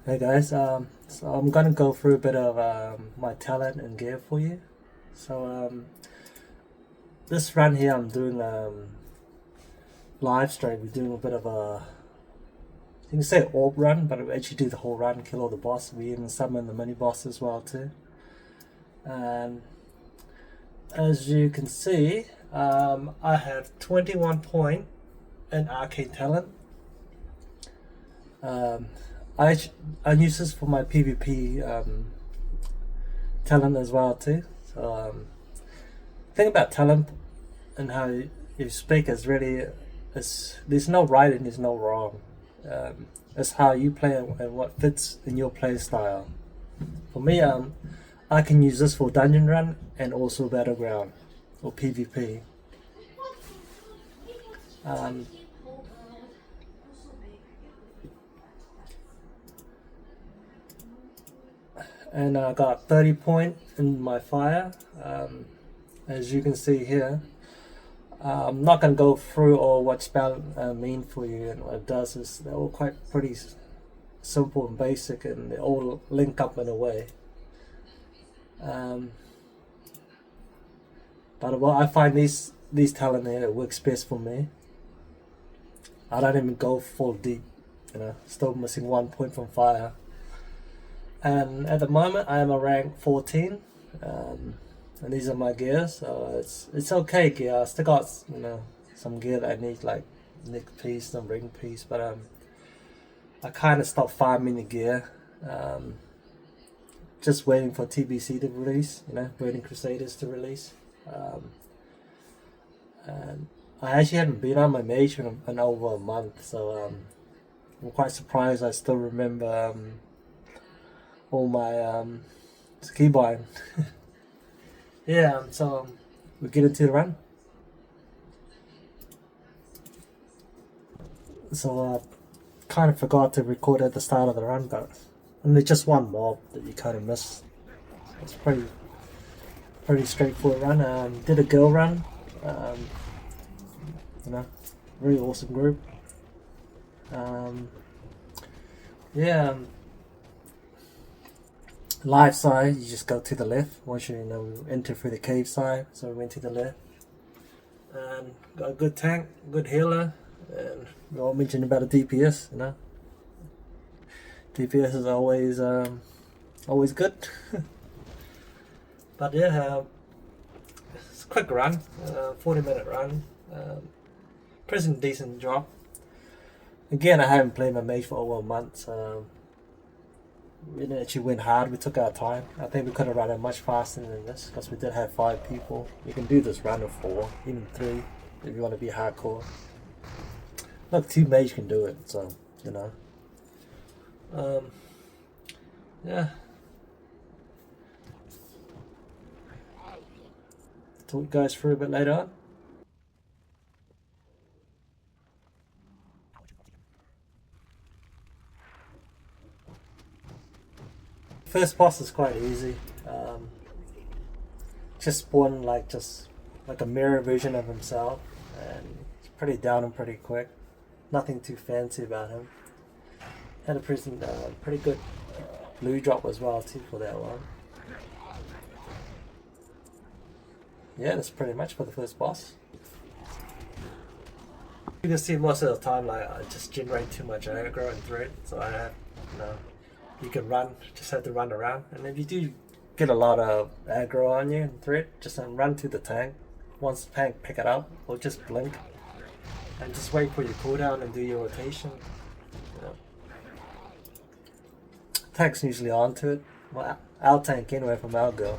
Hey guys, so I'm gonna go through a bit of my talent and gear for you. So this run here, I'm doing live stream. We're doing a bit of a, you can say orb run, but we actually do the whole run, kill all the boss. We even summon the mini boss as well too. And as you can see, I have 21 point in arcane talent. I use this for my PvP talent as well too. So thing about talent and how you speak is really, there's no right and there's no wrong. It's how you play and what fits in your play style. For me, I can use this for dungeon run and also battleground or PvP. And I got 30 point in my fire. As you can see here, I'm not going to go through all what spell mean for you and what it does. Is they're all quite pretty simple and basic, and they all link up in a way. But what I find these talent here works best for me. I don't even go full deep, still missing 1 point from fire. And at the moment I am a rank 14, and these are my gears, so it's okay gear. I still got some gear that I need, like neck piece, some ring piece, but I kind of stopped farming the gear, just waiting for TBC to release, Burning Crusaders to release. And I actually haven't been on my Mage in over a month, so I'm quite surprised I still remember all my ski buying. Yeah, so we get into the run. So kind of forgot to record at the start of the run, but only just one mob that you kind of miss. It's pretty straightforward run. Did a girl run. Very awesome group. Yeah. Live side, you just go to the left once you enter through the cave side. So we went to the left, and got a good tank, good healer, and we all mentioned about the DPS. DPS is always good. But yeah, it's a quick run, 40-minute run, pretty decent job. Again, I haven't played my Mage for over a month, so we didn't actually win hard. We took our time. I think we could have run it much faster than this because we did have 5 people. You can do this run of 4, even 3, if you want to be hardcore. Look, 2 Mage can do it, so yeah. Talk you guys through a bit later on. First boss is quite easy. Just spawn like a mirror version of himself, and it's pretty down and pretty quick. Nothing too fancy about him. Had a pretty good blue drop as well too for that one. Yeah, that's pretty much for the first boss. You can see most of the time, like I just generate too much aggro and threat, so I have you can run, just have to run around, and if you do get a lot of aggro on you and threat, just run to the tank. Once the tank pick it up, or just blink and just wait for your cooldown and do your rotation. Tank's usually onto it. Well, our tank anyway from our go.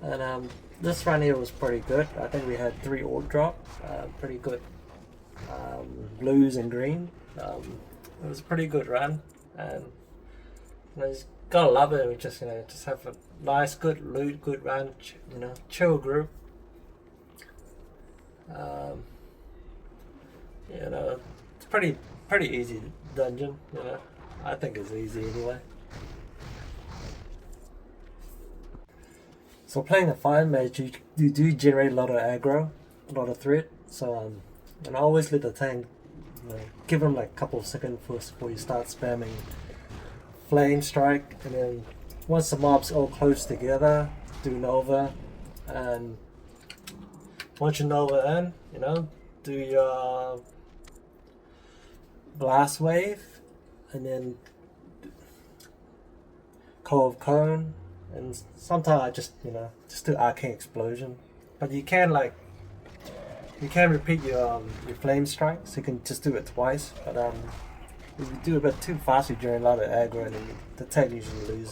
And this run here was pretty good. I think we had 3 orb drop, pretty good blues and green. It was a pretty good run, and you gotta love it. We just just have a nice, good loot, good run. Chill group. It's pretty easy dungeon. I think it's easy anyway. So playing a fire mage, you do generate a lot of aggro, a lot of threat. So and I always let the tank, give them like a couple of seconds first before you start spamming flame strike, and then once the mobs all close together, do Nova, and once you Nova in, you know, do your blast wave, and then Cove Cone, and sometimes I just, you know, just do Arcane Explosion. But you can repeat your flame strike, so you can just do it twice. But if you do a bit too fast, you during a lot of aggro, and then the tank usually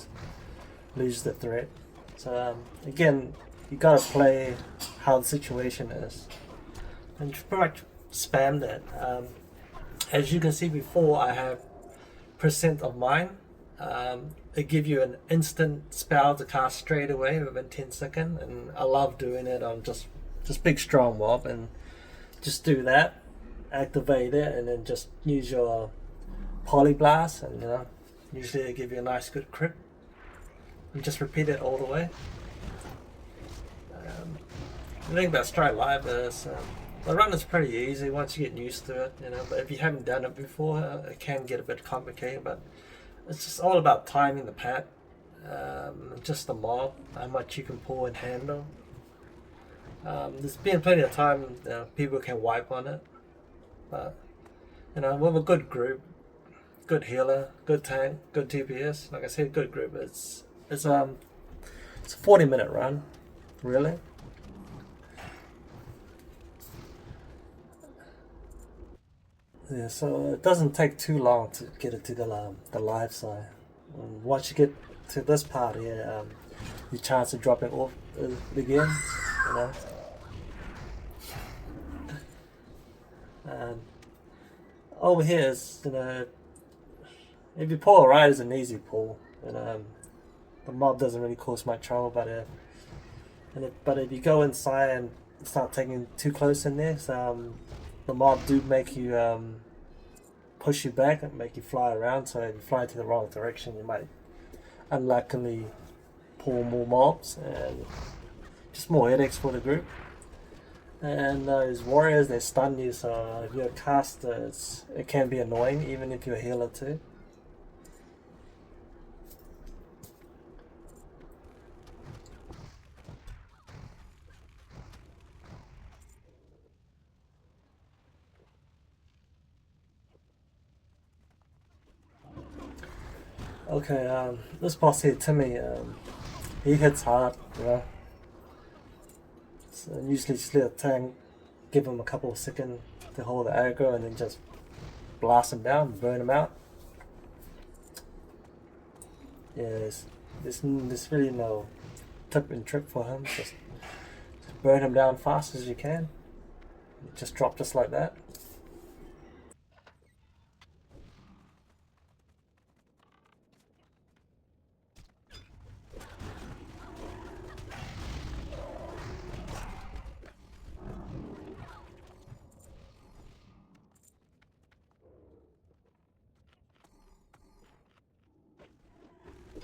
lose the threat. So again, you gotta play how the situation is, and pretty much spam that. As you can see before, I have percent of mine. It gives you an instant spell to cast straight away within 10 seconds, and I love doing it on just big strong mob, and just do that, activate it, and then just use your polyblast, and you know, usually they give you a nice good crit, and just repeat it all the way. The thing about Stratholme Live is the run is pretty easy once you get used to it, you know. But if you haven't done it before, it can get a bit complicated. But it's just all about timing the pad, just the mob, how much you can pull and handle. There's been plenty of time people can wipe on it, but you know, with a good group, good healer, good tank, good TPS, like I said, good group. It's a 40-minute run, really. Yeah, so it doesn't take too long to get it to the live side. Once you get to this part here, your chance of dropping off begins, you know. And over here is, you know, if you pull it right, it's an easy pull, and the mob doesn't really cause much trouble. But if you go inside and start taking too close in there, so, the mob do make you push you back and make you fly around. So if you fly to the wrong direction, you might unluckily pull more mobs, and just more headaches for the group. And those warriors, they stun you, so if you're a caster, it can be annoying, even if you're a healer too. Okay, this boss here, Timmy, he hits hard, you know. So usually just let a tank, give him a couple of seconds to hold the aggro, and then just blast him down, burn him out. Yeah, there's really no tip and trick for him. Just burn him down fast as you can. Just drop just like that.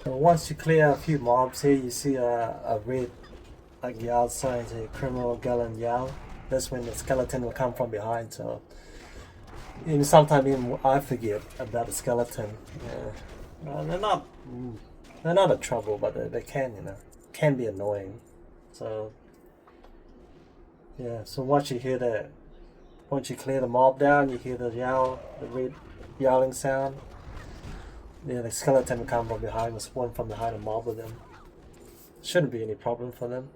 So once you clear a few mobs here, you see a red like Yao sign, a criminal gallon Yao. That's when the skeleton will come from behind. So sometimes even I forget about the skeleton. Yeah. They're not a trouble, but they can, you know, can be annoying. So yeah, so once you hear that, once you clear the mob down, you hear the red yowling sound. Yeah, the skeleton will come from behind, will spawn from behind and mob with them. Shouldn't be any problem for them.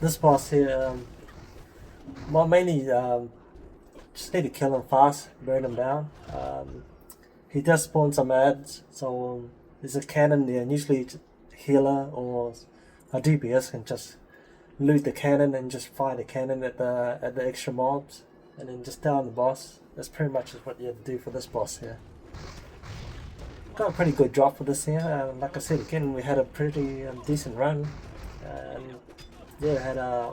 this boss here, well, mainly just need to kill him fast, burn him down. He does spawn some ads, so there's a cannon there, and usually a healer or a DPS can just loot the cannon and just fire the cannon at the extra mobs, and then just down the boss. That's pretty much what you have to do for this boss here. Got a pretty good drop for this here. Like I said again, we had a pretty decent run, and yeah, had a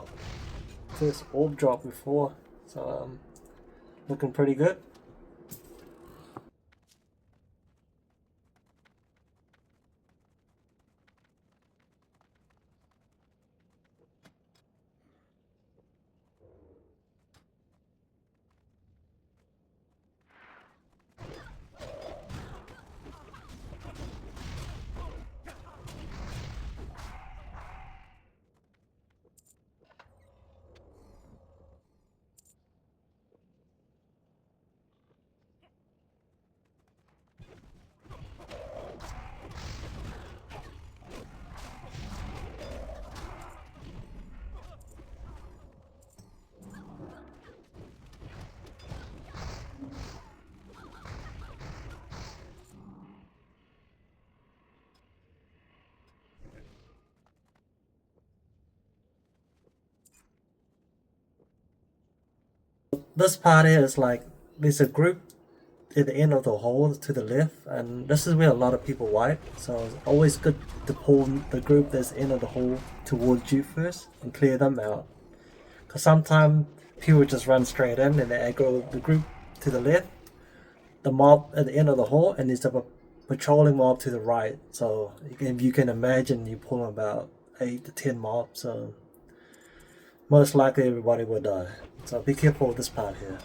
first orb drop before, so looking pretty good. This part here is like, there's a group at the end of the hole to the left, and this is where a lot of people wipe, so it's always good to pull the group that's in of the hole towards you first and clear them out, because sometimes people just run straight in and they aggro the group to the left, the mob at the end of the hole, and there's a patrolling mob to the right. So if you can imagine, you pull about 8 to 10 mobs, so most likely everybody will die. So be careful with this part here.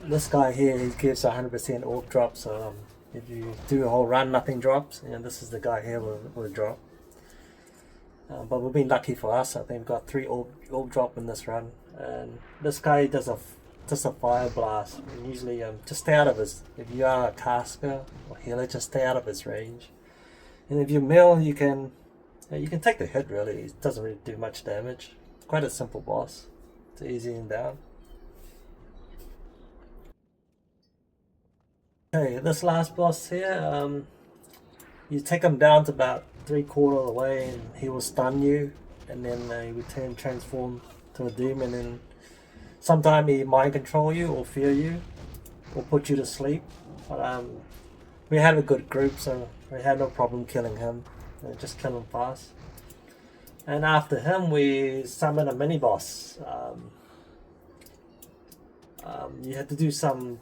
This guy here, he gives 100% orb drop, so if you do a whole run, nothing drops, and this is the guy here will drop. But we've been lucky for us. I think we've got 3 orb drop in this run, and this guy does just a fire blast. And usually, just stay out of his. If you are a caster or healer, just stay out of his range. And if you mill, you can take the hit. Really, it doesn't really do much damage. Quite a simple boss. It's easy and down. Okay, this last boss here, you take him down to about 3/4 of the way, and he will stun you, and then he will transform to a demon, and sometimes he mind control you or fear you or put you to sleep. But we had a good group, so we had no problem killing him. Just kill him fast. And after him, we summon a mini boss. You had to do some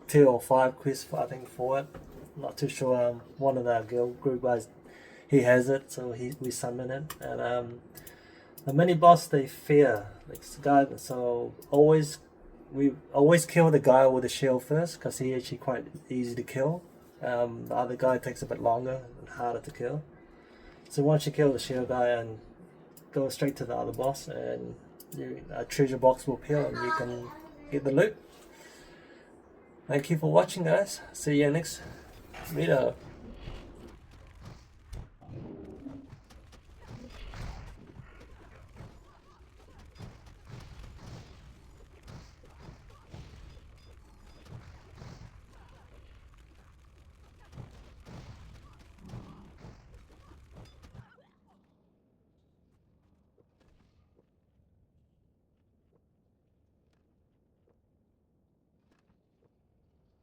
tier or 5 quests, I think, for it. Not too sure. One of the guild group guys, he has it, so we summon it. And the mini boss, they fear like the guy. So we always kill the guy with the shield first, because he actually quite easy to kill. The other guy takes a bit longer and harder to kill. So once you kill the shield guy and go straight to the other boss, and a treasure box will appear and you can get the loot. Thank you for watching, guys. See you next video.